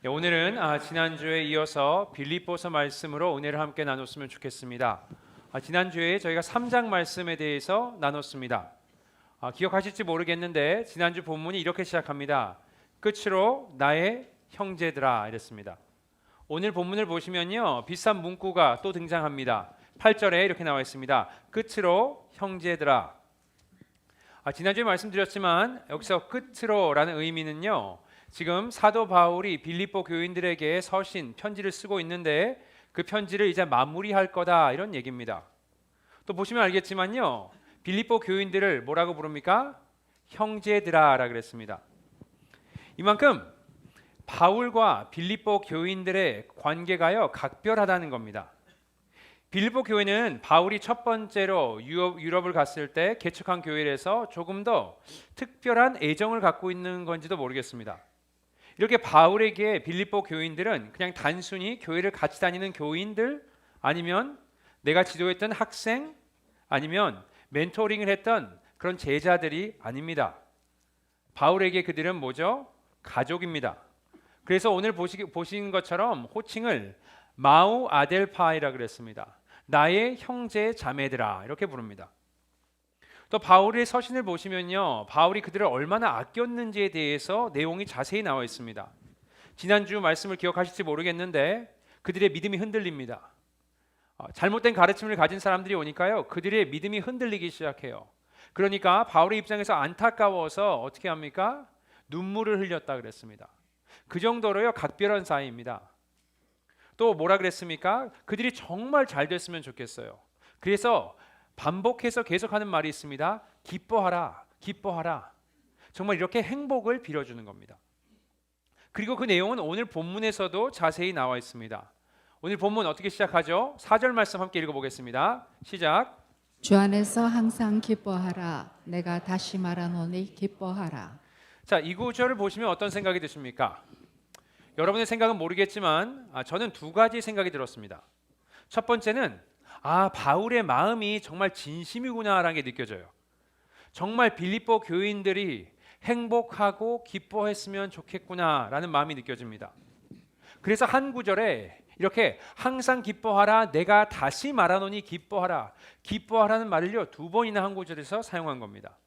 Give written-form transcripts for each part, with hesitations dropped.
오늘은 지난주에 이어서 빌립보서 말씀으로 은혜를 함께 나눴으면 좋겠습니다. 지난주에 저희가 3장 말씀에 대해서 나눴습니다. 기억하실지 모르겠는데 지난주 본문이 이렇게 시작합니다. 끝으로 나의 형제들아 이랬습니다. 오늘 본문을 보시면요, 비슷한 문구가 또 등장합니다. 8절에 이렇게 나와 있습니다. 끝으로 형제들아. 지난주에 말씀드렸지만 여기서 끝으로라는 의미는요, 지금 사도 바울이 빌립보 교인들에게 서신 편지를 쓰고 있는데 그 편지를 이제 마무리할 거다 이런 얘기입니다. 또 보시면 알겠지만요, 빌립보 교인들을 뭐라고 부릅니까? 형제들아라 그랬습니다. 이만큼 바울과 빌립보 교인들의 관계가요 각별하다는 겁니다. 빌립보 교회는 바울이 첫 번째로 유럽을 갔을 때 개척한 교회에서 조금 더 특별한 애정을 갖고 있는 건지도 모르겠습니다. 이렇게 바울에게 빌립보 교인들은 그냥 단순히 교회를 같이 다니는 교인들, 아니면 내가 지도했던 학생, 아니면 멘토링을 했던 그런 제자들이 아닙니다. 바울에게 그들은 뭐죠? 가족입니다. 그래서 오늘 보신 것처럼 호칭을 마우 아델파이라 그랬습니다. 나의 형제 자매들아 이렇게 부릅니다. 또 바울의 서신을 보시면요, 바울이 그들을 얼마나 아꼈는지에 대해서 내용이 자세히 나와 있습니다. 지난주 말씀을 기억하실지 모르겠는데 그들의 믿음이 흔들립니다. 잘못된 가르침을 가진 사람들이 오니까요, 그들의 믿음이 흔들리기 시작해요. 그러니까 바울의 입장에서 안타까워서 어떻게 합니까? 눈물을 흘렸다 그랬습니다. 그 정도로요 각별한 사이입니다. 또 뭐라 그랬습니까? 그들이 정말 잘 됐으면 좋겠어요. 그래서 반복해서 계속하는 말이 있습니다. 기뻐하라, 기뻐하라. 정말 이렇게 행복을 빌어주는 겁니다. 그리고 그 내용은 오늘 본문에서도 자세히 나와 있습니다. 오늘 본문 어떻게 시작하죠? 4절 말씀 함께 읽어보겠습니다. 시작. 주 안에서 항상 기뻐하라. 내가 다시 말하노니 기뻐하라. 자, 이 구절을 보시면 어떤 생각이 드십니까? 여러분의 생각은 모르겠지만 저는 두 가지 생각이 들었습니다. 첫 번째는 바울의 마음이 정말 진심이구나라는 게 느껴져요. 정말 빌립보 교인들이 행복하고 기뻐했으면 좋겠구나라는 마음이 느껴집니다. 그래서 한 구절에 이렇게 항상 기뻐하라, 내가 다시 말하노니 기뻐하라, 기뻐하라는 말을요 두 번이나 한 구절에서 사용한 겁니다.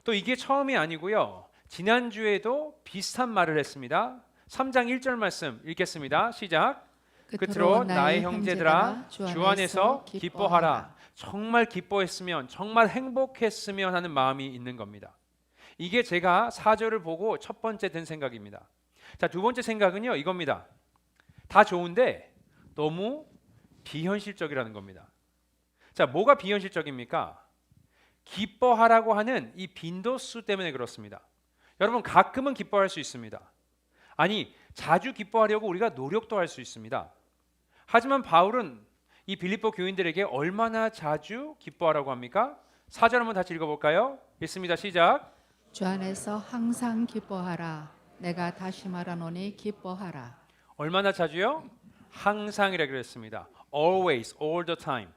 또 이게 처음이 아니고요, 지난주에도 비슷한 말을 했습니다. 3장 1절 말씀 읽겠습니다. 시작. 끝으로 나의 형제들아 주 안에서 기뻐하라. 정말 기뻐했으면, 정말 행복했으면 하는 마음이 있는 겁니다. 이게 제가 4절을 보고 첫 번째 든 생각입니다. 자, 두 번째 생각은요 이겁니다. 다 좋은데 너무 비현실적이라는 겁니다. 자, 뭐가 비현실적입니까? 기뻐하라고 하는 이 빈도수 때문에 그렇습니다. 여러분, 가끔은 기뻐할 수 있습니다. 아니, 자주 기뻐하려고 우리가 노력도 할 수 있습니다. 하지만 바울은 이 빌립보 교인들에게 얼마나 자주 기뻐하라고 합니까? 4절 한번 다시 읽어볼까요? 읽습니다. 시작. 주 안에서 항상 기뻐하라. 내가 다시 말하노니 기뻐하라. 얼마나 자주요? 항상이라 그랬습니다. Always, all the time.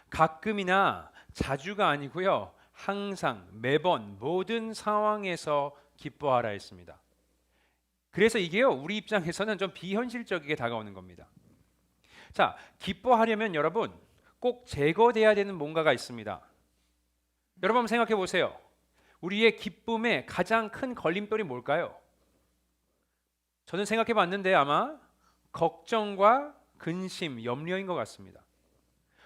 가끔이나 자주가 아니고요, 항상, 매번, 모든 상황에서 기뻐하라 했습니다. 그래서 이게요 우리 입장에서는 좀 비현실적이게 다가오는 겁니다. 자, 기뻐하려면 여러분 꼭 제거돼야 되는 뭔가가 있습니다. 여러분 한번 생각해 보세요. 우리의 기쁨의 가장 큰 걸림돌이 뭘까요? 저는 생각해 봤는데 아마 걱정과 근심, 염려인 것 같습니다.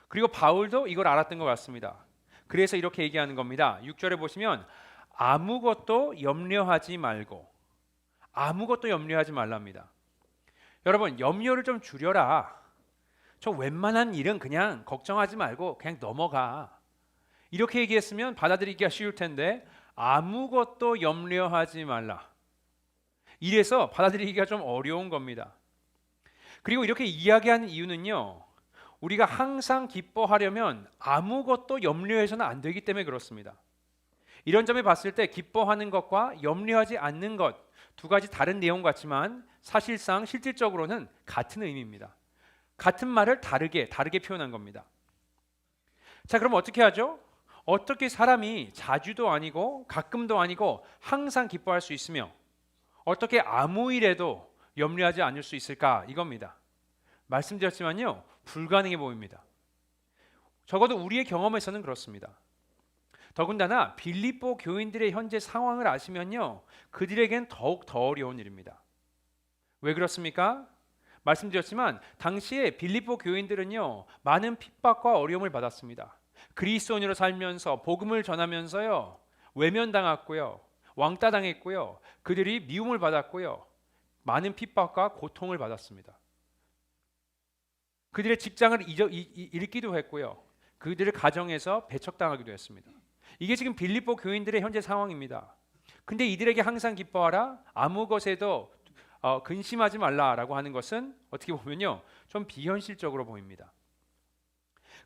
그리고 바울도 이걸 알았던 것 같습니다. 그래서 이렇게 얘기하는 겁니다. 6절에 보시면 아무것도 염려하지 말고, 아무것도 염려하지 말랍니다. 여러분, 염려를 좀 줄여라. 저 웬만한 일은 그냥 걱정하지 말고 그냥 넘어가. 이렇게 얘기했으면 받아들이기가 쉬울 텐데 아무것도 염려하지 말라. 이래서 받아들이기가 좀 어려운 겁니다. 그리고 이렇게 이야기하는 이유는요, 우리가 항상 기뻐하려면 아무것도 염려해서는 안 되기 때문에 그렇습니다. 이런 점에 봤을 때 기뻐하는 것과 염려하지 않는 것, 두 가지 다른 내용 같지만 사실상 실질적으로는 같은 의미입니다. 같은 말을 다르게 표현한 겁니다. 자, 그럼 어떻게 하죠? 어떻게 사람이 자주도 아니고 가끔도 아니고 항상 기뻐할 수 있으며 어떻게 아무 일에도 염려하지 않을 수 있을까? 이겁니다. 말씀드렸지만요, 불가능해 보입니다. 적어도 우리의 경험에서는 그렇습니다. 더군다나 빌립보 교인들의 현재 상황을 아시면요, 그들에겐 더욱 더 어려운 일입니다. 왜 그렇습니까? 말씀드렸지만 당시에 빌립보 교인들은요, 많은 핍박과 어려움을 받았습니다. 그리스도인으로 살면서 복음을 전하면서요, 외면당했고요, 왕따 당했고요, 그들이 미움을 받았고요, 많은 핍박과 고통을 받았습니다. 그들의 직장을 잃기도 했고요, 그들의 가정에서 배척당하기도 했습니다. 이게 지금 빌립보 교인들의 현재 상황입니다. 근데 이들에게 항상 기뻐하라, 아무 것에도 근심하지 말라라고 하는 것은 어떻게 보면요, 좀 비현실적으로 보입니다.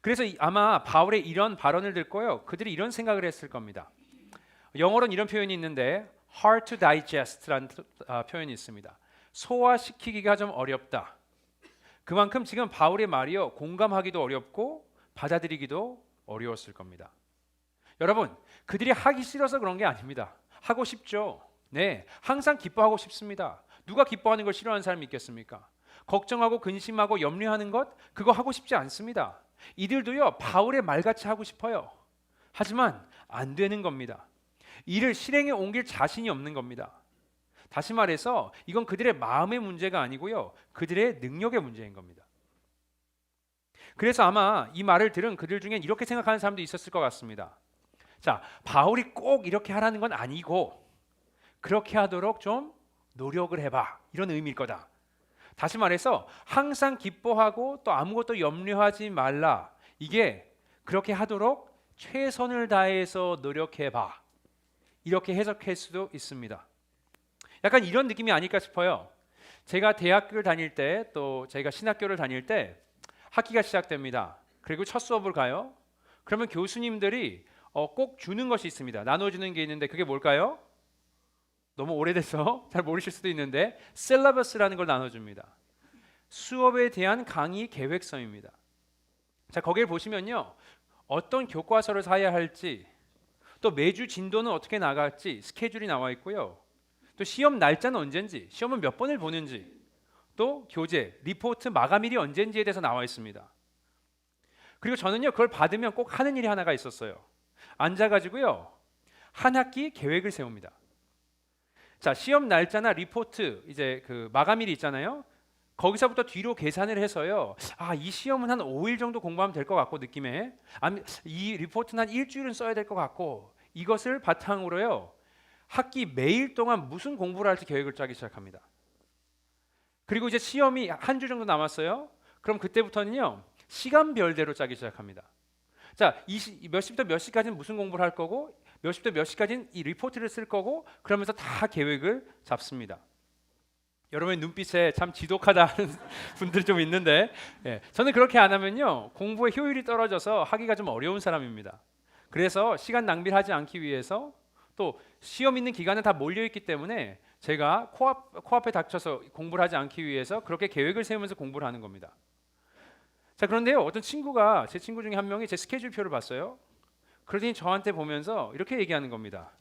그래서 아마 바울의 이런 발언을 듣고요, 그들이 이런 생각을 했을 겁니다. 영어로는 이런 표현이 있는데 hard to digest라는 표현이 있습니다. 소화시키기가 좀 어렵다. 그만큼 지금 바울의 말이요, 공감하기도 어렵고 받아들이기도 어려웠을 겁니다. 여러분, 그들이 하기 싫어서 그런 게 아닙니다. 하고 싶죠. 네, 항상 기뻐하고 싶습니다. 누가 기뻐하는 걸 싫어하는 사람이 있겠습니까? 걱정하고 근심하고 염려하는 것, 그거 하고 싶지 않습니다. 이들도요, 바울의 말같이 하고 싶어요. 하지만 안 되는 겁니다. 이를 실행에 옮길 자신이 없는 겁니다. 다시 말해서 이건 그들의 마음의 문제가 아니고요, 그들의 능력의 문제인 겁니다. 그래서 아마 이 말을 들은 그들 중엔 이렇게 생각하는 사람도 있었을 것 같습니다. 자, 바울이 꼭 이렇게 하라는 건 아니고 그렇게 하도록 좀 노력을 해봐, 이런 의미일 거다. 다시 말해서 항상 기뻐하고 또 아무것도 염려하지 말라, 이게 그렇게 하도록 최선을 다해서 노력해봐, 이렇게 해석할 수도 있습니다. 약간 이런 느낌이 아닐까 싶어요. 제가 대학교를 다닐 때, 또 제가 신학교를 다닐 때 학기가 시작됩니다. 그리고 첫 수업을 가요. 그러면 교수님들이 꼭 주는 것이 있습니다. 나눠주는 게 있는데 그게 뭘까요? 너무 오래돼서 잘 모르실 수도 있는데 셀러버스라는 걸 나눠줍니다. 수업에 대한 강의 계획서입니다. 자, 거기를 보시면요, 어떤 교과서를 사야 할지, 또 매주 진도는 어떻게 나갈지 스케줄이 나와 있고요, 또 시험 날짜는 언젠지, 시험은 몇 번을 보는지, 또 교재, 리포트 마감일이 언젠지에 대해서 나와 있습니다. 그리고 저는요, 그걸 받으면 꼭 하는 일이 하나가 있었어요. 앉아가지고요, 한 학기 계획을 세웁니다. 자, 시험 날짜나 리포트, 이제 그 마감일이 있잖아요. 거기서부터 뒤로 계산을 해서요, 이 시험은 한 5일 정도 공부하면 될 것 같고, 느낌에 이 리포트는 한 일주일은 써야 될 것 같고, 이것을 바탕으로요, 학기 매일 동안 무슨 공부를 할지 계획을 짜기 시작합니다. 그리고 이제 시험이 한 주 정도 남았어요. 그럼 그때부터는요, 시간별대로 짜기 시작합니다. 자, 몇 시부터 몇 시까지는 무슨 공부를 할 거고, 몇 시부터 몇 시까지는 이 리포트를 쓸 거고, 그러면서 다 계획을 잡습니다. 여러분의 눈빛에 참 지독하다는 분들이 좀 있는데, 저는 그렇게 안 하면요, 공부의 효율이 떨어져서 하기가 좀 어려운 사람입니다. 그래서 시간 낭비를 하지 않기 위해서, 또 시험 있는 기간은 다 몰려있기 때문에 제가 코앞에 닥쳐서 공부를 하지 않기 위해서 그렇게 계획을 세우면서 공부를 하는 겁니다. 자, 그런데요, 어떤 친구가, 제 친구 중에 한 명이 제 스케줄표를 봤어요. 그러더니 저한테 보면서 이렇게 얘기하는 겁니다.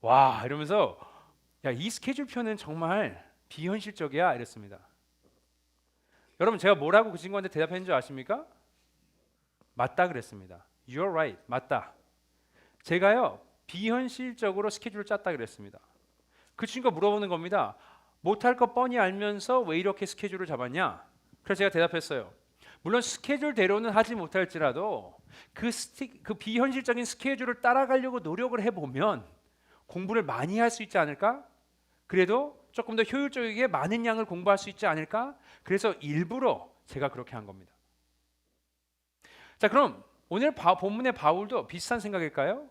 와, 이러면서, 야, 이 스케줄표는 정말 비현실적이야, 이랬습니다. 여러분, 제가 뭐라고 그 친구한테 대답했는 줄 아십니까? 맞다 그랬습니다. You're right, 맞다. 제가요, 비현실적으로 스케줄을 짰다 그랬습니다. 그 친구가 물어보는 겁니다. 못할 거 뻔히 알면서 왜 이렇게 스케줄을 잡았냐? 그래서 제가 대답했어요. 물론 스케줄대로는 하지 못할지라도 그 비현실적인 스케줄을 따라가려고 노력을 해보면 공부를 많이 할 수 있지 않을까? 그래도 조금 더 효율적이게 많은 양을 공부할 수 있지 않을까? 그래서 일부러 제가 그렇게 한 겁니다. 자, 그럼 오늘 본문의 바울도 비슷한 생각일까요?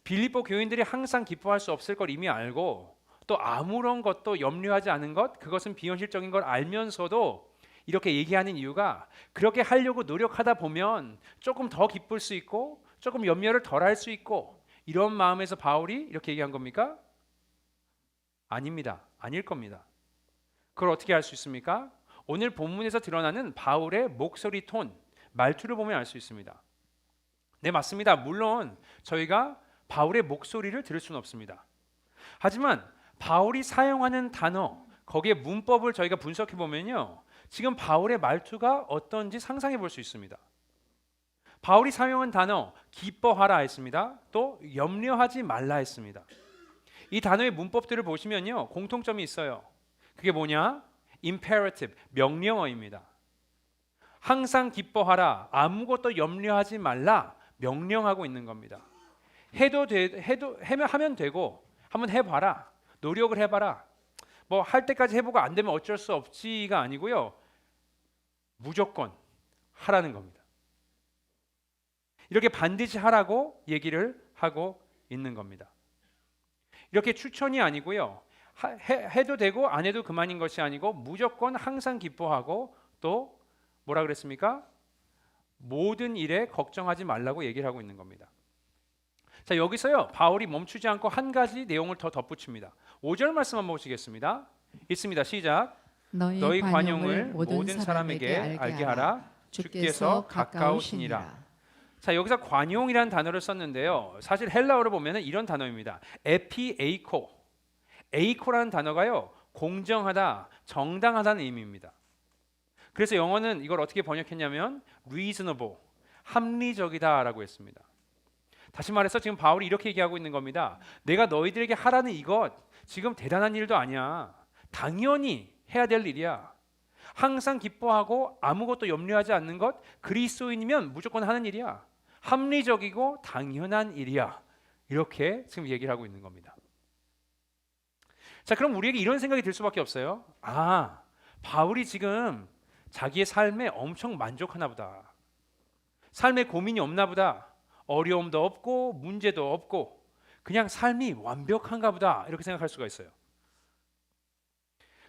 빌립보 교인들이 항상 기뻐할 수 없을 걸 이미 알고, 또 아무런 것도 염려하지 않은 것, 그것은 비현실적인 걸 알면서도 이렇게 얘기하는 이유가, 그렇게 하려고 노력하다 보면 조금 더 기쁠 수 있고 조금 염려를 덜 할 수 있고, 이런 마음에서 바울이 이렇게 얘기한 겁니까? 아닙니다. 아닐 겁니다. 그걸 어떻게 알 수 있습니까? 오늘 본문에서 드러나는 바울의 목소리 톤, 말투를 보면 알 수 있습니다. 네, 맞습니다. 물론 저희가 바울의 목소리를 들을 수는 없습니다. 하지만 바울이 사용하는 단어, 거기에 문법을 저희가 분석해 보면요, 지금 바울의 말투가 어떤지 상상해 볼 수 있습니다. 바울이 사용한 단어 기뻐하라 했습니다. 또 염려하지 말라 했습니다. 이 단어의 문법들을 보시면요, 공통점이 있어요. 그게 뭐냐? imperative, 명령어입니다. 항상 기뻐하라, 아무것도 염려하지 말라, 명령하고 있는 겁니다. 하면 되고, 한번 해봐라, 노력을 해봐라. 뭐 할 때까지 해보고 안 되면 어쩔 수 없지가 아니고요, 무조건 하라는 겁니다. 이렇게 반드시 하라고 얘기를 하고 있는 겁니다. 이렇게 추천이 아니고요, 해도 되고 안 해도 그만인 것이 아니고 무조건 항상 기뻐하고, 또 뭐라 그랬습니까? 모든 일에 걱정하지 말라고 얘기를 하고 있는 겁니다. 자, 여기서요, 바울이 멈추지 않고 한 가지 내용을 더 덧붙입니다. 5절 말씀 한번 보시겠습니다. 있습니다. 시작. 너희 관용을 모든 사람에게 알게 하라. 주께서 가까우시니라. 자, 여기서 관용이라는 단어를 썼는데요, 사실 헬라어로 보면 이런 단어입니다. 에피에이코. 에이코라는 단어가요, 공정하다, 정당하다는 의미입니다. 그래서 영어는 이걸 어떻게 번역했냐면 reasonable, 합리적이다라고 했습니다. 다시 말해서 지금 바울이 이렇게 얘기하고 있는 겁니다. 내가 너희들에게 하라는 이것 지금 대단한 일도 아니야. 당연히 해야 될 일이야. 항상 기뻐하고 아무것도 염려하지 않는 것, 그리스도인이면 무조건 하는 일이야. 합리적이고 당연한 일이야. 이렇게 지금 얘기를 하고 있는 겁니다. 자, 그럼 우리에게 이런 생각이 들 수밖에 없어요. 아, 바울이 지금 자기의 삶에 엄청 만족하나 보다. 삶에 고민이 없나 보다. 어려움도 없고 문제도 없고 그냥 삶이 완벽한가 보다, 이렇게 생각할 수가 있어요.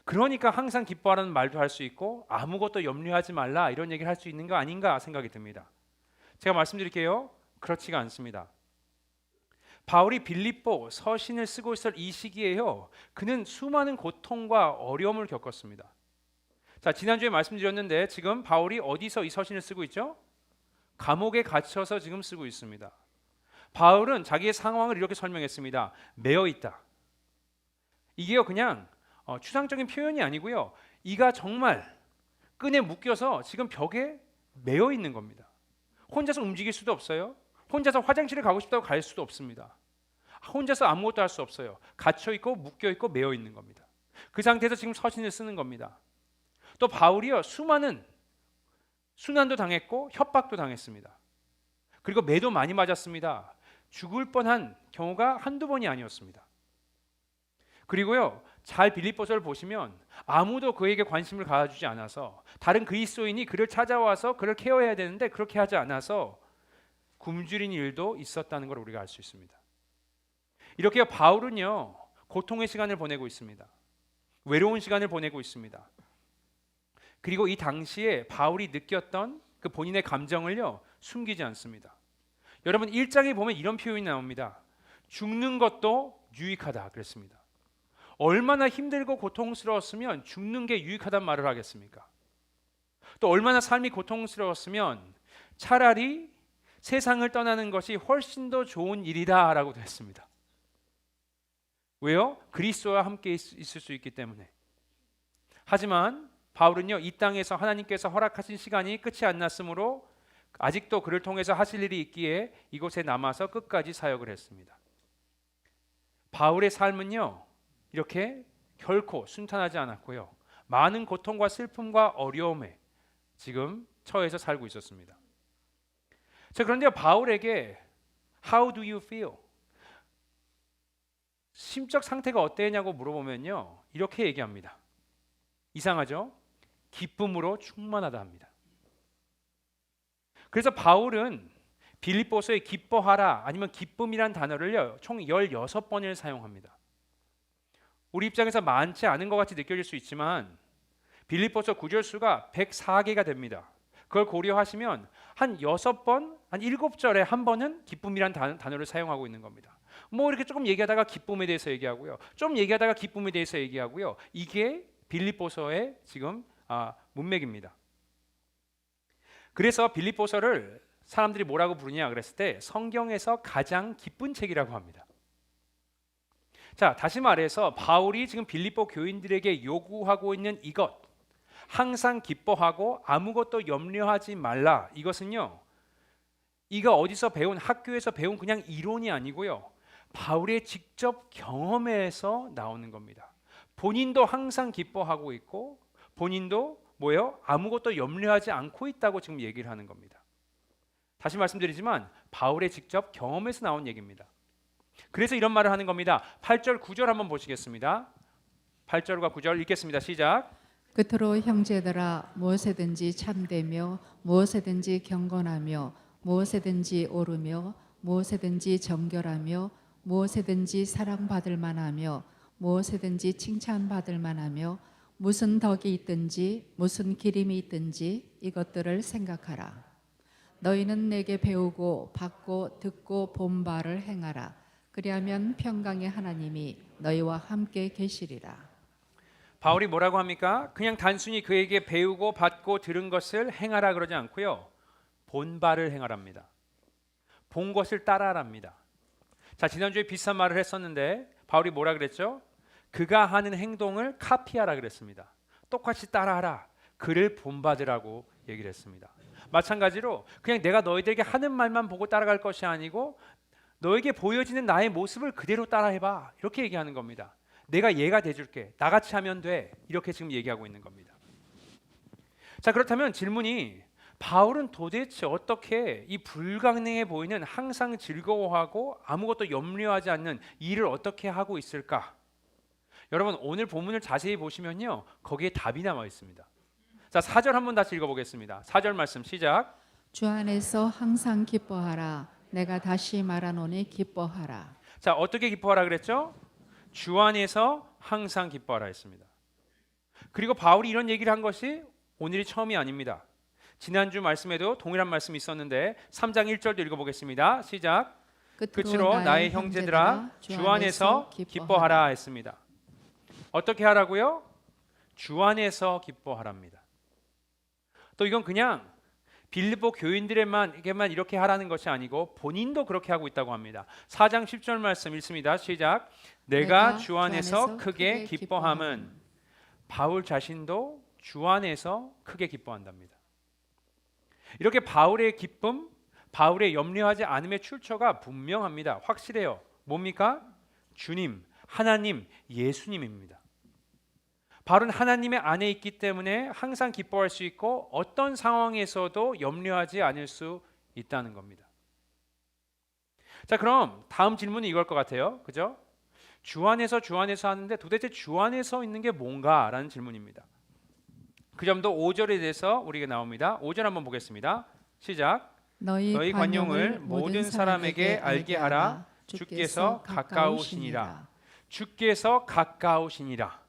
그러니까 항상 기뻐하라는 말도 할 수 있고 아무것도 염려하지 말라, 이런 얘기를 할 수 있는 거 아닌가 생각이 듭니다. 제가 말씀드릴게요. 그렇지가 않습니다. 바울이 빌립보 서신을 쓰고 있을 이 시기에요, 그는 수많은 고통과 어려움을 겪었습니다. 자, 지난주에 말씀드렸는데 지금 바울이 어디서 이 서신을 쓰고 있죠? 감옥에 갇혀서 지금 쓰고 있습니다. 바울은 자기의 상황을 이렇게 설명했습니다. 매어 있다. 이게요, 그냥 추상적인 표현이 아니고요, 이가 정말 끈에 묶여서 지금 벽에 매어 있는 겁니다. 혼자서 움직일 수도 없어요. 혼자서 화장실에 가고 싶다고 갈 수도 없습니다. 혼자서 아무것도 할 수 없어요. 갇혀 있고 묶여 있고 매어 있는 겁니다. 그 상태에서 지금 서신을 쓰는 겁니다. 또 바울이요, 수많은 순환도 당했고 협박도 당했습니다. 그리고 매도 많이 맞았습니다. 죽을 뻔한 경우가 한두 번이 아니었습니다. 그리고요, 잘 빌립보서를 보시면 아무도 그에게 관심을 가져주지 않아서, 다른 그리스도인이 그를 찾아와서 그를 케어해야 되는데 그렇게 하지 않아서 굶주린 일도 있었다는 걸 우리가 알 수 있습니다. 이렇게 바울은요, 고통의 시간을 보내고 있습니다. 외로운 시간을 보내고 있습니다. 그리고 이 당시에 바울이 느꼈던 그 본인의 감정을요, 숨기지 않습니다. 여러분 1장에 보면 이런 표현이 나옵니다. 죽는 것도 유익하다 그랬습니다. 얼마나 힘들고 고통스러웠으면 죽는 게 유익하단 말을 하겠습니까? 또 얼마나 삶이 고통스러웠으면 차라리 세상을 떠나는 것이 훨씬 더 좋은 일이다라고 했습니다. 왜요? 그리스도와 함께 있을 수 있기 때문에. 하지만 바울은요, 이 땅에서 하나님께서 허락하신 시간이 끝이 안 났으므로 아직도 그를 통해서 하실 일이 있기에 이곳에 남아서 끝까지 사역을 했습니다. 바울의 삶은요, 이렇게 결코 순탄하지 않았고요, 많은 고통과 슬픔과 어려움에 지금 처해서 살고 있었습니다. 자, 그런데 바울에게 How do you feel? 심적 상태가 어땠냐고 물어보면요, 이렇게 얘기합니다. 이상하죠? 기쁨으로 충만하다 합니다. 그래서 바울은 빌립보서에 기뻐하라 아니면 기쁨이란 단어를요, 총 16번을 사용합니다. 우리 입장에서 많지 않은 것 같이 느껴질 수 있지만 빌립보서 구절수가 104개가 됩니다. 그걸 고려하시면 한 6번, 한 7절에 한 번은 기쁨이란 단어를 사용하고 있는 겁니다. 뭐 이렇게 조금 얘기하다가 기쁨에 대해서 얘기하고요, 좀 얘기하다가 기쁨에 대해서 얘기하고요. 이게 빌립보서의 지금 문맥입니다. 그래서 빌립보서를 사람들이 뭐라고 부르냐 그랬을 때 성경에서 가장 기쁜 책이라고 합니다. 자, 다시 말해서 바울이 지금 빌립보 교인들에게 요구하고 있는 이것, 항상 기뻐하고 아무것도 염려하지 말라. 이것은요, 이거 어디서 배운, 학교에서 배운 그냥 이론이 아니고요, 바울의 직접 경험에서 나오는 겁니다. 본인도 항상 기뻐하고 있고 본인도 뭐예요? 아무것도 염려하지 않고 있다고 지금 얘기를 하는 겁니다. 다시 말씀드리지만 바울의 직접 경험에서 나온 얘기입니다. 그래서 이런 말을 하는 겁니다. 8절 9절 한번 보시겠습니다. 8절과 9절 읽겠습니다. 시작. 끝으로 형제들아 무엇에든지 참되며 무엇에든지 경건하며 무엇에든지 옳으며 무엇에든지 정결하며 무엇에든지 사랑받을 만하며 무엇에든지 칭찬받을 만하며 무슨 덕이 있든지 무슨 기림이 있든지 이것들을 생각하라. 너희는 내게 배우고 받고 듣고 본 바를 행하라. 그리하면 평강의 하나님이 너희와 함께 계시리라. 바울이 뭐라고 합니까? 그냥 단순히 그에게 배우고 받고 들은 것을 행하라 그러지 않고요, 본 바를 행하랍니다. 본 것을 따라하랍니다. 자, 지난주에 비슷한 말을 했었는데 바울이 뭐라 그랬죠? 그가 하는 행동을 카피하라 그랬습니다. 똑같이 따라하라. 그를 본받으라고 얘기를 했습니다. 마찬가지로 그냥 내가 너희들에게 하는 말만 보고 따라갈 것이 아니고 너에게 보여지는 나의 모습을 그대로 따라해봐. 이렇게 얘기하는 겁니다. 내가 얘가 돼줄게. 나같이 하면 돼. 이렇게 지금 얘기하고 있는 겁니다. 자, 그렇다면 질문이, 바울은 도대체 어떻게 이 불가능해 보이는 항상 즐거워하고 아무것도 염려하지 않는 이 일을 어떻게 하고 있을까? 여러분, 오늘 본문을 자세히 보시면요, 거기에 답이 남아 있습니다. 자, 4절 한번 다시 읽어보겠습니다. 4절 말씀 시작. 주 안에서 항상 기뻐하라. 내가 다시 말하노니 기뻐하라. 자, 어떻게 기뻐하라 그랬죠? 주 안에서 항상 기뻐하라 했습니다. 그리고 바울이 이런 얘기를 한 것이 오늘이 처음이 아닙니다. 지난주 말씀에도 동일한 말씀이 있었는데 3장 1절도 읽어보겠습니다. 시작. 끝으로 나의 형제들아 주 안에서 기뻐하라 했습니다. 어떻게 하라고요? 주 안에서 기뻐하랍니다. 또 이건 그냥 빌립보 교인들에게만 이렇게 하라는 것이 아니고 본인도 그렇게 하고 있다고 합니다. 4장 10절 말씀 읽습니다. 시작. 내가 주 안에서 크게 기뻐함은, 바울 자신도 주 안에서 크게 기뻐한답니다. 이렇게 바울의 기쁨, 바울의 염려하지 않음의 출처가 분명합니다. 확실해요. 뭡니까? 주님, 하나님, 예수님입니다. 바울은 하나님의 안에 있기 때문에 항상 기뻐할 수 있고 어떤 상황에서도 염려하지 않을 수 있다는 겁니다. 자, 그럼 다음 질문은 이걸 것 같아요. 그죠? 주 안에서 하는데 도대체 주 안에서 있는 게 뭔가라는 질문입니다. 그 점도 5절에 대해서 우리가 나옵니다. 5절 한번 보겠습니다. 시작. 너희 관용을 모든 사람에게 알게 하라. 주께서 가까우시니라. 주께서 가까우시니라.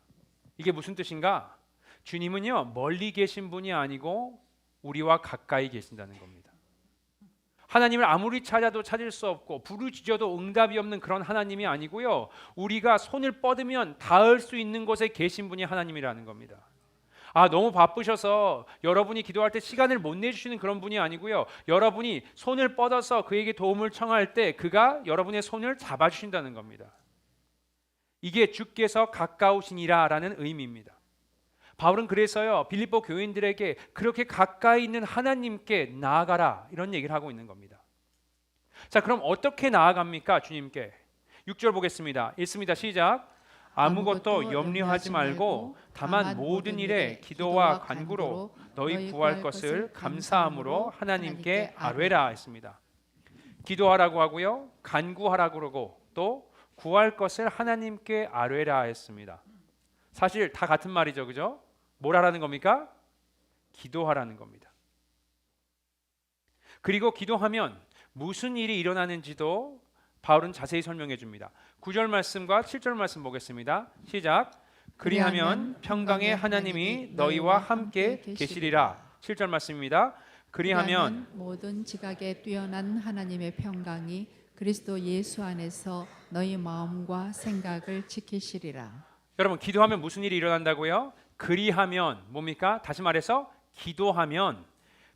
이게 무슨 뜻인가? 주님은요, 멀리 계신 분이 아니고 우리와 가까이 계신다는 겁니다. 하나님을 아무리 찾아도 찾을 수 없고 부르짖어도 응답이 없는 그런 하나님이 아니고요, 우리가 손을 뻗으면 닿을 수 있는 곳에 계신 분이 하나님이라는 겁니다. 아, 너무 바쁘셔서 여러분이 기도할 때 시간을 못 내주시는 그런 분이 아니고요, 여러분이 손을 뻗어서 그에게 도움을 청할 때 그가 여러분의 손을 잡아주신다는 겁니다. 이게 주께서 가까우시니라라는 의미입니다. 바울은 그래서요, 빌립보 교인들에게 그렇게 가까이 있는 하나님께 나아가라, 이런 얘기를 하고 있는 겁니다. 자, 그럼 어떻게 나아갑니까? 주님께. 6절 보겠습니다. 읽습니다. 시작. 아무것도 염려하지 말고 다만 모든 일에 기도와 간구로 너희 구할 것을 감사함으로 하나님께 아뢰라 했습니다. 기도하라고 하고요, 간구하라고 그러고 또 구할 것을 하나님께 아뢰라 했습니다. 사실 다 같은 말이죠, 그죠? 뭘 하라는 겁니까? 기도하라는 겁니다. 그리고 기도하면 무슨 일이 일어나는지도 바울은 자세히 설명해 줍니다. 9절 말씀과 7절 말씀 보겠습니다. 시작. 그리하면 평강의 하나님이 너희와 함께 계시리라. 7절 말씀입니다. 그리하면 모든 지각에 뛰어난 하나님의 평강이 그리스도 예수 안에서 너희 마음과 생각을 지키시리라. 여러분, 기도하면 무슨 일이 일어난다고요? 그리하면 뭡니까? 다시 말해서 기도하면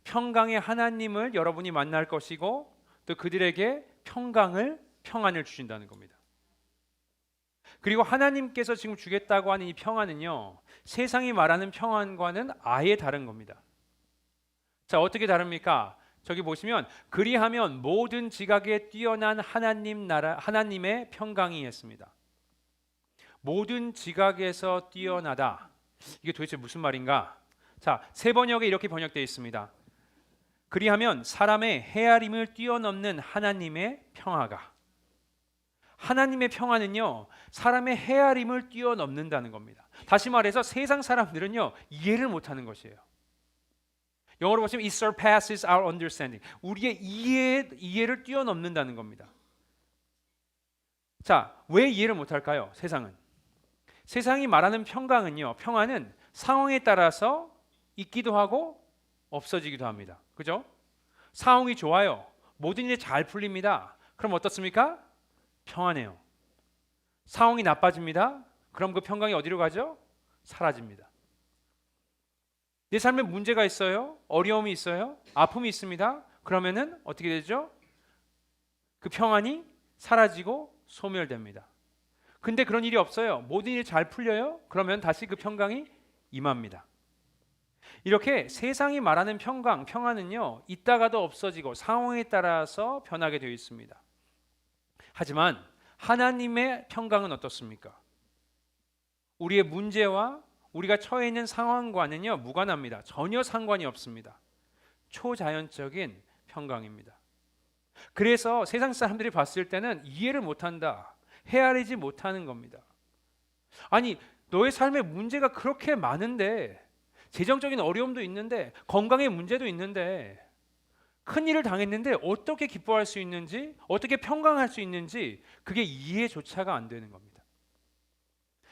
평강의 하나님을 여러분이 만날 것이고 또 그들에게 평안을 주신다는 겁니다. 그리고 하나님께서 지금 주겠다고 하는 이 평안은요, 세상이 말하는 평안과는 아예 다른 겁니다. 자, 어떻게 다릅니까? 저기 보시면 그리하면 모든 지각에 뛰어난 하나님의 평강이 했습니다. 모든 지각에서 뛰어나다. 이게 도대체 무슨 말인가? 자, 세 번역에 이렇게 번역되어 있습니다. 그리하면 사람의 헤아림을 뛰어넘는 하나님의 평화가. 하나님의 평화는요, 사람의 헤아림을 뛰어넘는다는 겁니다. 다시 말해서 세상 사람들은요, 이해를 못하는 것이에요. 영어로 보시면 it surpasses our understanding. 우리의 이해를 뛰어넘는다는 겁니다. 자, 왜 이해를 못할까요? 세상이 말하는 평강은요, 평화는 상황에 따라서 있기도 하고 없어지기도 합니다. 그죠? 상황이 좋아요. 모든 일이 잘 풀립니다. 그럼 어떻습니까? 평안해요. 상황이 나빠집니다. 그럼 그 평강이 어디로 가죠? 사라집니다. 내 삶에 문제가 있어요. 어려움이 있어요. 아픔이 있습니다. 그러면은 어떻게 되죠? 그 평안이 사라지고 소멸됩니다. 근데 그런 일이 없어요. 모든 일이 잘 풀려요. 그러면 다시 그 평강이 임합니다. 이렇게 세상이 말하는 평안은요, 있다가도 없어지고 상황에 따라서 변하게 되어 있습니다. 하지만 하나님의 평강은 어떻습니까? 우리의 문제와 우리가 처해 있는 상황과는요, 무관합니다. 전혀 상관이 없습니다. 초자연적인 평강입니다. 그래서 세상 사람들이 봤을 때는 이해를 못한다, 헤아리지 못하는 겁니다. 아니, 너의 삶에 문제가 그렇게 많은데, 재정적인 어려움도 있는데, 건강의 문제도 있는데, 큰일을 당했는데 어떻게 기뻐할 수 있는지, 어떻게 평강할 수 있는지 그게 이해조차가 안 되는 겁니다.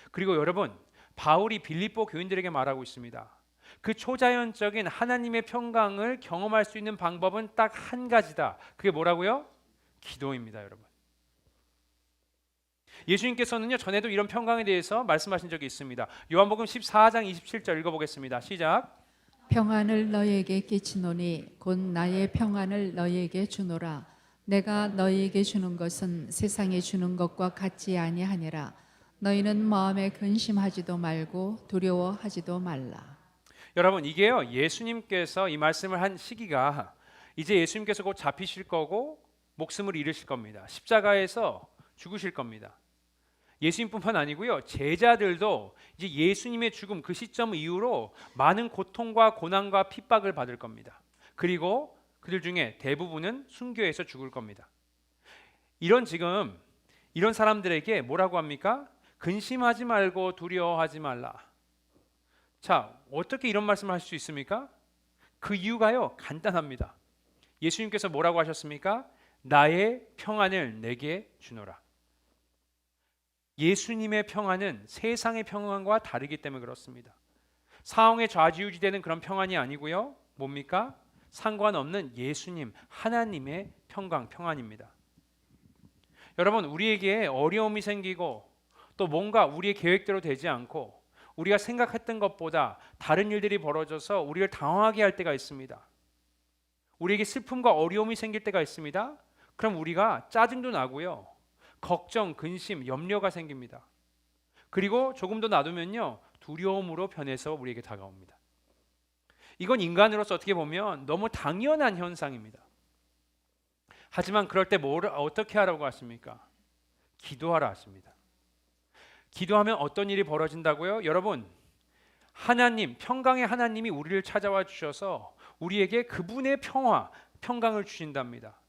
그리고 여러분, 바울이 빌립보 교인들에게 말하고 있습니다. 그 초자연적인 하나님의 평강을 경험할 수 있는 방법은 딱 한 가지다. 그게 뭐라고요? 기도입니다, 여러분. 예수님께서는요, 전에도 이런 평강에 대해서 말씀하신 적이 있습니다. 요한복음 14장 27절 읽어보겠습니다. 시작. 평안을 너희에게 끼치노니 곧 나의 평안을 너희에게 주노라. 내가 너희에게 주는 것은 세상에 주는 것과 같지 아니하니라. 너희는 마음에 근심하지도 말고 두려워하지도 말라. 여러분, 이게요, 예수님께서 이 말씀을 한 시기가 이제 예수님께서 곧 잡히실 거고 목숨을 잃으실 겁니다. 십자가에서 죽으실 겁니다. 예수님뿐만 아니고요, 제자들도 이제 예수님의 죽음 그 시점 이후로 많은 고통과 고난과 핍박을 받을 겁니다. 그리고 그들 중에 대부분은 순교해서 죽을 겁니다. 이런 사람들에게 뭐라고 합니까? 근심하지 말고 두려워하지 말라. 자, 어떻게 이런 말씀을 할 수 있습니까? 그 이유가요, 간단합니다. 예수님께서 뭐라고 하셨습니까? 나의 평안을 내게 주노라. 예수님의 평안은 세상의 평안과 다르기 때문에 그렇습니다. 상황에 좌지우지되는 그런 평안이 아니고요, 뭡니까? 상관없는 예수님, 하나님의 평안입니다. 여러분, 우리에게 어려움이 생기고 또 뭔가 우리의 계획대로 되지 않고 우리가 생각했던 것보다 다른 일들이 벌어져서 우리를 당황하게 할 때가 있습니다. 우리에게 슬픔과 어려움이 생길 때가 있습니다. 그럼 우리가 짜증도 나고요, 걱정, 근심, 염려가 생깁니다. 그리고 조금 더 놔두면요, 두려움으로 변해서 우리에게 다가옵니다. 이건 인간으로서 어떻게 보면 너무 당연한 현상입니다. 하지만 그럴 때 어떻게 하라고 하십니까? 기도하라 하십니다. 기도하면 어떤 일이 벌어진다고요? 여러분, 평강의 하나님이 우리를 찾아와 주셔서 우리에게 그분의 평강을 주신답니다.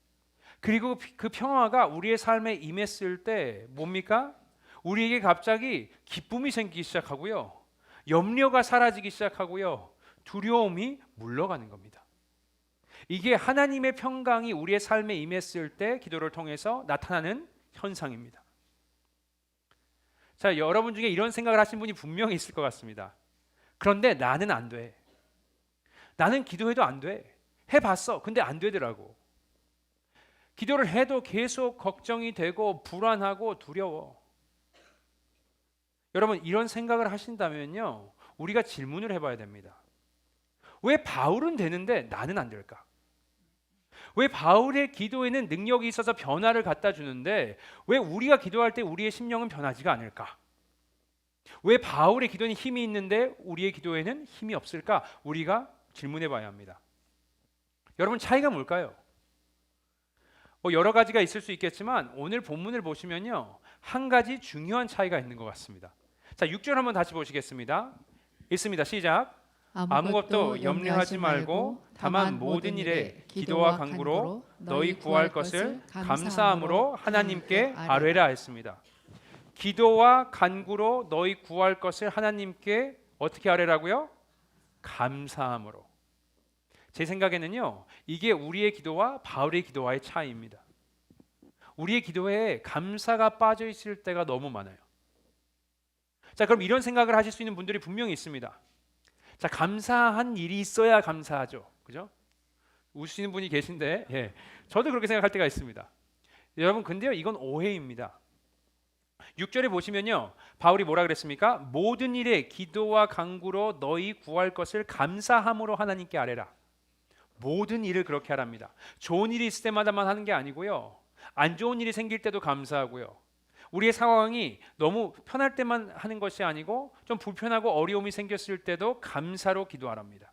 그리고 그 평화가 우리의 삶에 임했을 때 뭡니까? 우리에게 갑자기 기쁨이 생기기 시작하고요, 염려가 사라지기 시작하고요, 두려움이 물러가는 겁니다. 이게 하나님의 평강이 우리의 삶에 임했을 때 기도를 통해서 나타나는 현상입니다. 자, 여러분 중에 이런 생각을 하신 분이 분명히 있을 것 같습니다. 그런데 나는 안 돼. 나는 기도해도 안 돼. 해봤어. 근데 안 되더라고. 기도를 해도 계속 걱정이 되고 불안하고 두려워. 여러분, 이런 생각을 하신다면요, 우리가 질문을 해봐야 됩니다. 왜 바울은 되는데 나는 안 될까? 왜 바울의 기도에는 능력이 있어서 변화를 갖다 주는데 왜 우리가 기도할 때 우리의 심령은 변하지가 않을까? 왜 바울의 기도는 힘이 있는데 우리의 기도에는 힘이 없을까? 우리가 질문해 봐야 합니다. 여러분, 차이가 뭘까요? 뭐 여러 가지가 있을 수 있겠지만 오늘 본문을 보시면요, 한 가지 중요한 차이가 있는 것 같습니다. 자, 6절 한번 다시 보시겠습니다. 읽습니다. 시작. 아무것도 염려하지 말고 다만 모든 일에 기도와 간구로 너희 구할 것을 감사함으로 하나님께 아뢰라 했습니다. 기도와 간구로 너희 구할 것을 하나님께 어떻게 아뢰라고요? 감사함으로. 제 생각에는요, 이게 우리의 기도와 바울의 기도와의 차이입니다. 우리의 기도에 감사가 빠져 있을 때가 너무 많아요. 자, 그럼 이런 생각을 하실 수 있는 분들이 분명히 있습니다. 자, 감사한 일이 있어야 감사하죠, 그죠? 우시는 분이 계신데, 예, 저도 그렇게 생각할 때가 있습니다. 여러분, 근데요, 이건 오해입니다. 6절에 보시면요, 바울이 뭐라 그랬습니까? 모든 일에 기도와 간구로 너희 구할 것을 감사함으로 하나님께 아뢰라. 모든 일을 그렇게 하랍니다. 좋은 일이 있을 때마다만 하는 게 아니고요, 안 좋은 일이 생길 때도 감사하고요, 우리의 상황이 너무 편할 때만 하는 것이 아니고 좀 불편하고 어려움이 생겼을 때도 감사로 기도하랍니다.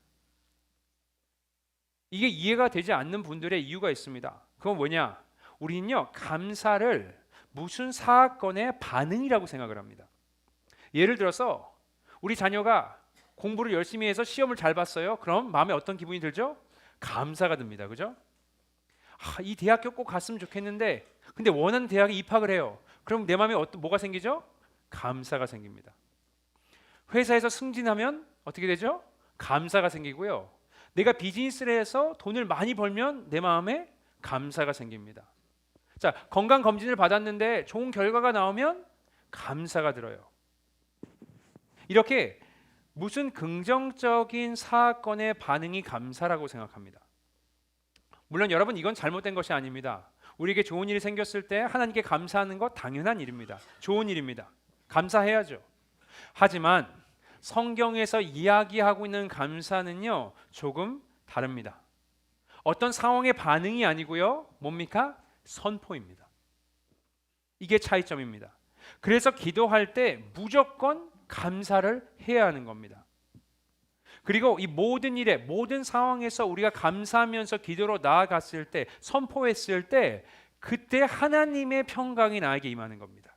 이게 이해가 되지 않는 분들의 이유가 있습니다. 그건 뭐냐? 우리는요, 감사를 무슨 사건의 반응이라고 생각을 합니다. 예를 들어서 우리 자녀가 공부를 열심히 해서 시험을 잘 봤어요. 그럼 마음에 어떤 기분이 들죠? 감사가 듭니다. 그죠? 이 대학교 꼭 갔으면 좋겠는데 근데 원하는 대학에 입학을 해요. 그럼 내 마음에 뭐가 생기죠? 감사가 생깁니다. 회사에서 승진하면 어떻게 되죠? 감사가 생기고요. 내가 비즈니스를 해서 돈을 많이 벌면 내 마음에 감사가 생깁니다. 자, 건강 검진을 받았는데 좋은 결과가 나오면 감사가 들어요. 이렇게 무슨 긍정적인 사건의 반응이 감사라고 생각합니다. 물론 여러분, 이건 잘못된 것이 아닙니다. 우리에게 좋은 일이 생겼을 때 하나님께 감사하는 것 당연한 일입니다. 좋은 일입니다. 감사해야죠. 하지만 성경에서 이야기하고 있는 감사는요, 조금 다릅니다. 어떤 상황의 반응이 아니고요, 뭡니까? 선포입니다. 이게 차이점입니다. 그래서 기도할 때 무조건 감사를 해야 하는 겁니다. 그리고 이 모든 일에, 모든 상황에서 우리가 감사하면서 기도로 나아갔을 때, 선포했을 때, 그때 하나님의 평강이 나에게 임하는 겁니다.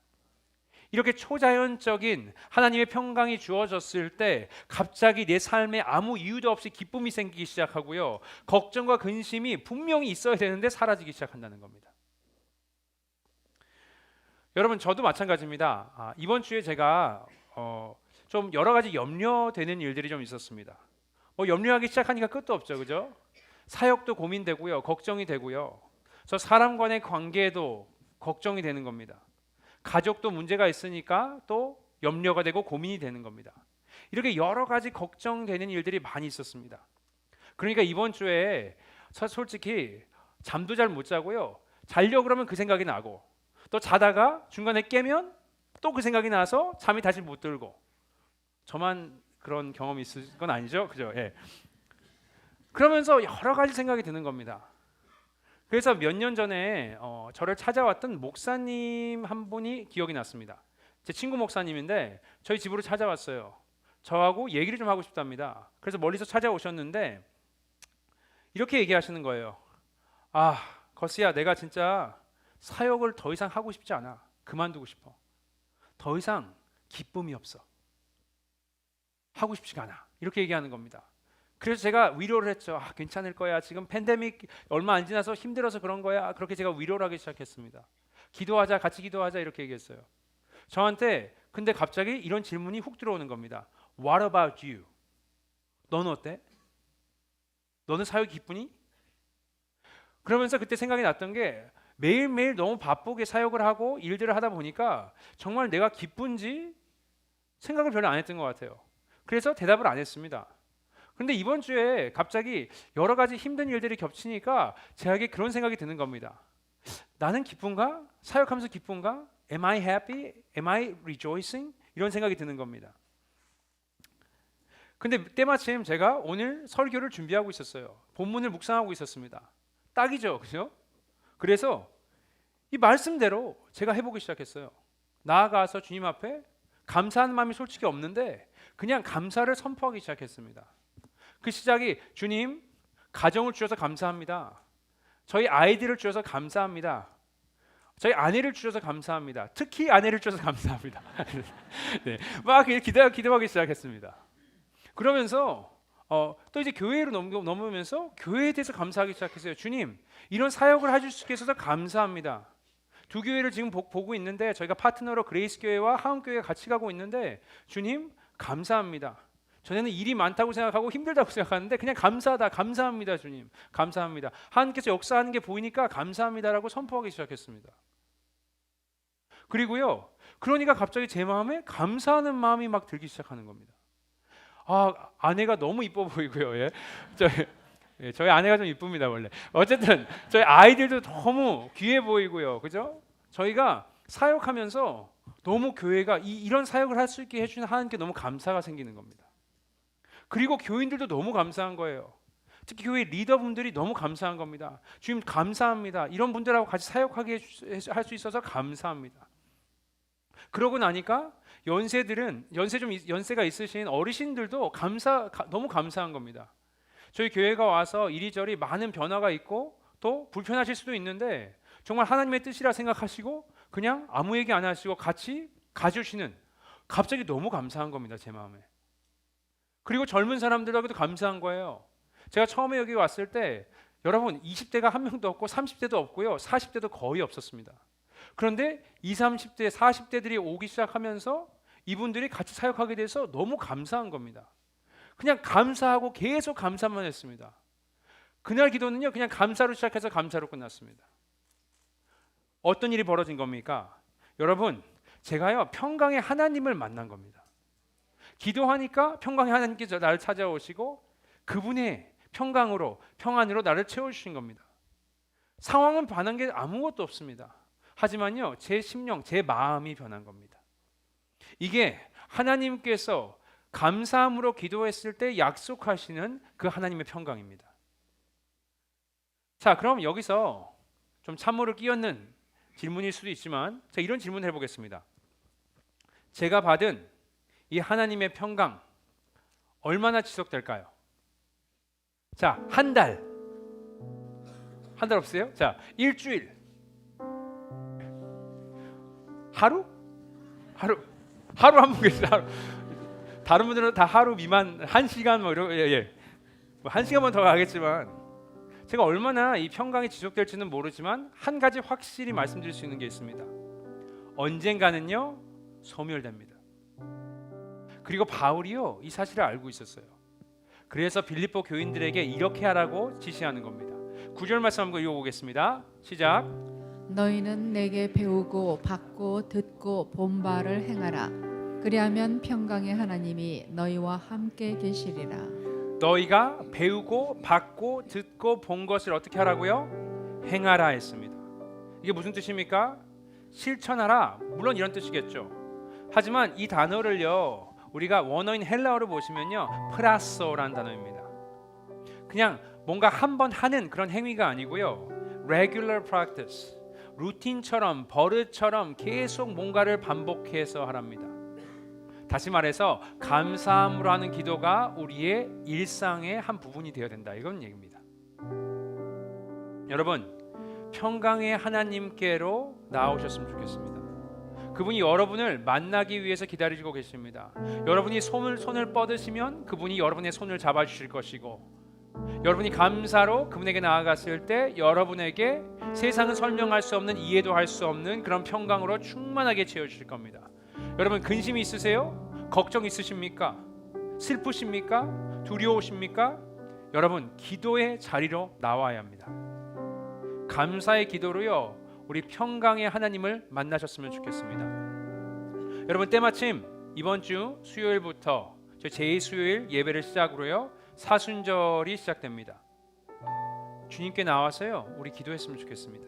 이렇게 초자연적인 하나님의 평강이 주어졌을 때 갑자기 내 삶에 아무 이유도 없이 기쁨이 생기기 시작하고요, 걱정과 근심이 분명히 있어야 되는데 사라지기 시작한다는 겁니다. 여러분, 저도 마찬가지입니다. 이번 주에 제가 좀 여러 가지 염려되는 일들이 좀 있었습니다. 염려하기 시작하니까 끝도 없죠, 그죠? 사역도 고민되고요, 걱정이 되고요, 저 사람 간의 관계도 걱정이 되는 겁니다. 가족도 문제가 있으니까 또 염려가 되고 고민이 되는 겁니다. 이렇게 여러 가지 걱정되는 일들이 많이 있었습니다. 그러니까 이번 주에 솔직히 잠도 잘 못 자고요, 자려고 그러면 그 생각이 나고, 또 자다가 중간에 깨면 또 그 생각이 나서 잠이 다시 못 들고. 저만 그런 경험이 있을 건 아니죠, 그죠? 예. 그러면서 여러 가지 생각이 드는 겁니다. 그래서 몇 년 전에 저를 찾아왔던 목사님 한 분이 기억이 났습니다. 제 친구 목사님인데 저희 집으로 찾아왔어요. 저하고 얘기를 좀 하고 싶답니다. 그래서 멀리서 찾아오셨는데 이렇게 얘기하시는 거예요. 거스야, 내가 진짜 사역을 더 이상 하고 싶지 않아. 그만두고 싶어. 더 이상 기쁨이 없어. 하고 싶지가 않아. 이렇게 얘기하는 겁니다. 그래서 제가 위로를 했죠. 괜찮을 거야. 지금 팬데믹 얼마 안 지나서 힘들어서 그런 거야. 그렇게 제가 위로를 하기 시작했습니다. 기도하자, 같이 기도하자, 이렇게 얘기했어요. 저한테 근데 갑자기 이런 질문이 훅 들어오는 겁니다. What about you? 너는 어때? 너는 사역이 기쁘니? 그러면서 그때 생각이 났던 게, 매일매일 너무 바쁘게 사역을 하고 일들을 하다 보니까 정말 내가 기쁜지 생각을 별로 안 했던 것 같아요. 그래서 대답을 안 했습니다. 그런데 이번 주에 갑자기 여러 가지 힘든 일들이 겹치니까 제게 그런 생각이 드는 겁니다. 나는 기쁜가? 사역하면서 기쁜가? Am I happy? Am I rejoicing? 이런 생각이 드는 겁니다. 근데 때마침 제가 오늘 설교를 준비하고 있었어요. 본문을 묵상하고 있었습니다. 딱이죠, 그죠? 그래서 이 말씀대로 제가 해보기 시작했어요. 나아가서 주님 앞에 감사하는 마음이 솔직히 없는데 그냥 감사를 선포하기 시작했습니다. 그 시작이 주님, 가정을 주셔서 감사합니다. 저희 아이들을 주셔서 감사합니다. 저희 아내를 주셔서 감사합니다. 특히 아내를 주셔서 감사합니다. 네, 막 기도하기 시작했습니다. 그러면서 또 이제 교회로 넘으면서 교회에 대해서 감사하기 시작했어요. 주님, 이런 사역을 해줄 수 있어서 감사합니다. 두 교회를 지금 보고 있는데 저희가 파트너로 그레이스 교회와 하은 교회가 같이 가고 있는데 주님 감사합니다. 전에는 일이 많다고 생각하고 힘들다고 생각하는데 그냥 감사합니다 주님, 감사합니다. 하나님께서 역사하는 게 보이니까 감사합니다라고 선포하기 시작했습니다. 그리고요, 그러니까 갑자기 제 마음에 감사하는 마음이 막 들기 시작하는 겁니다. 아내가 너무 이뻐 보이고요. 예. 저희 아내가 좀 이쁩니다 원래. 어쨌든 저희 아이들도 너무 귀해 보이고요, 그죠? 저희가 사역하면서 너무 교회가 이런 사역을 할 수 있게 해주는 하나님께 너무 감사가 생기는 겁니다. 그리고 교인들도 너무 감사한 거예요. 특히 교회 리더분들이 너무 감사한 겁니다. 주님 감사합니다. 이런 분들하고 같이 사역하게 할 수 있어서 감사합니다. 그러고 나니까 연세가 있으신 어르신들도 너무 감사한 겁니다. 저희 교회가 와서 이리저리 많은 변화가 있고 또 불편하실 수도 있는데 정말 하나님의 뜻이라 생각하시고 그냥 아무 얘기 안 하시고 같이 가주시는, 갑자기 너무 감사한 겁니다, 제 마음에. 그리고 젊은 사람들에게도 감사한 거예요. 제가 처음에 여기 왔을 때 여러분 20대가 한 명도 없고 30대도 없고요, 40대도 거의 없었습니다. 그런데 20, 30대, 40대들이 오기 시작하면서 이분들이 같이 사역하게 돼서 너무 감사한 겁니다. 그냥 감사하고 계속 감사만 했습니다. 그날 기도는요, 그냥 감사로 시작해서 감사로 끝났습니다. 어떤 일이 벌어진 겁니까? 여러분, 제가요 평강의 하나님을 만난 겁니다. 기도하니까 평강의 하나님께서 나를 찾아오시고 그분의 평안으로 나를 채워주신 겁니다. 상황은 변한 게 아무것도 없습니다. 하지만요, 제 심령, 제 마음이 변한 겁니다. 이게 하나님께서 감사함으로 기도했을 때 약속하시는 그 하나님의 평강입니다. 자, 그럼 여기서 좀 찬물을 끼얹는 질문일 수도 있지만 제가 이런 질문을 해보겠습니다. 제가 받은 이 하나님의 평강 얼마나 지속될까요? 자, 한 달 없어요? 자, 일주일, 하루 한 분 계시다. 다른 분들은 다 하루 미만, 1시간 뭐 이런, 뭐 1시간만 더 가겠지만 제가 얼마나 이 평강이 지속될지는 모르지만 한 가지 확실히 말씀드릴 수 있는 게 있습니다. 언젠가는요 소멸됩니다. 그리고 바울이요 이 사실을 알고 있었어요. 그래서 빌립보 교인들에게 이렇게 하라고 지시하는 겁니다. 9절 말씀 한번 읽어보겠습니다. 시작. 너희는 내게 배우고 받고 듣고 본 바를 행하라. 그리하면 평강의 하나님이 너희와 함께 계시리라. 너희가 배우고 받고 듣고 본 것을 어떻게 하라고요? 행하라 했습니다. 이게 무슨 뜻입니까? 실천하라. 물론 이런 뜻이겠죠. 하지만 이 단어를요 우리가 원어인 헬라어로 보시면요 프라소라는 단어입니다. 그냥 뭔가 한 번 하는 그런 행위가 아니고요, regular practice, 루틴처럼 버릇처럼 계속 뭔가를 반복해서 하랍니다. 다시 말해서 감사함으로 하는 기도가 우리의 일상의 한 부분이 되어야 된다, 이건 얘기입니다. 여러분, 평강의 하나님께로 나오셨으면 좋겠습니다. 그분이 여러분을 만나기 위해서 기다리고 계십니다. 여러분이 손을 뻗으시면 그분이 여러분의 손을 잡아주실 것이고, 여러분이 감사로 그분에게 나아갔을 때 여러분에게 세상은 설명할 수 없는, 이해도 할 수 없는 그런 평강으로 충만하게 채워주실 겁니다. 여러분, 근심이 있으세요? 걱정 있으십니까? 슬프십니까? 두려우십니까? 여러분, 기도의 자리로 나와야 합니다. 감사의 기도로요 우리 평강의 하나님을 만나셨으면 좋겠습니다. 여러분, 때마침 이번 주 수요일부터 제2수요일 예배를 시작으로요 사순절이 시작됩니다. 주님께 나와서요 우리 기도했으면 좋겠습니다.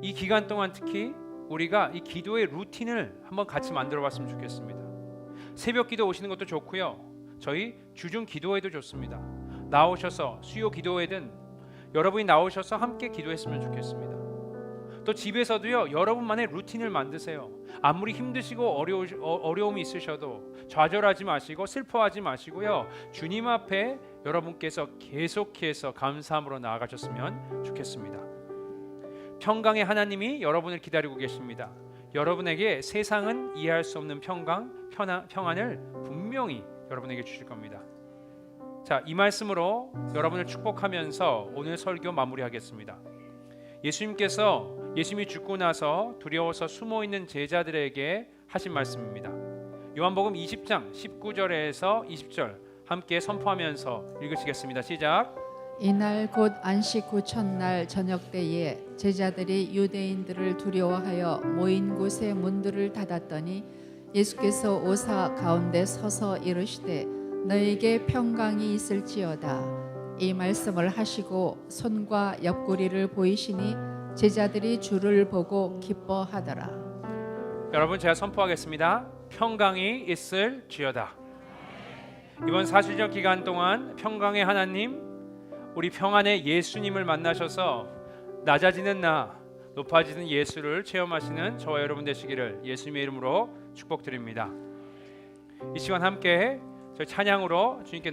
이 기간 동안 특히 우리가 이 기도의 루틴을 한번 같이 만들어 봤으면 좋겠습니다. 새벽 기도 오시는 것도 좋고요, 저희 주중 기도회도 좋습니다. 나오셔서 수요 기도회든 여러분이 나오셔서 함께 기도했으면 좋겠습니다. 또 집에서도요, 여러분만의 루틴을 만드세요. 아무리 힘드시고 어려움이 있으셔도 좌절하지 마시고 슬퍼하지 마시고요, 주님 앞에 여러분께서 계속해서 감사함으로 나아가셨으면 좋겠습니다. 평강의 하나님이 여러분을 기다리고 계십니다. 여러분에게 세상은 이해할 수 없는 평안을 분명히 여러분에게 주실 겁니다. 자, 이 말씀으로 여러분을 축복하면서 오늘 설교 마무리하겠습니다. 예수님이 죽고 나서 두려워서 숨어있는 제자들에게 하신 말씀입니다. 요한복음 20장 19절에서 20절 함께 선포하면서 읽으시겠습니다. 시작. 이날 곧 안식 후 첫날 저녁 때에 제자들이 유대인들을 두려워하여 모인 곳에 문들을 닫았더니 예수께서 오사 가운데 서서 이르시되 너에게 평강이 있을지어다. 이 말씀을 하시고 손과 옆구리를 보이시니 제자들이 주를 보고 기뻐하더라. 여러분, 제가 선포하겠습니다. 평강이 있을지어다. 이번 사실적 기간 동안 평강의 하나님, 우리 평안의 예수님을 만나셔서 낮아지는 나, 높아지는 예수를 체험하시는 저와 여러분 되시기를 예수님의 이름으로 축복드립니다. 이 시간 함께 저희 찬양으로 주님께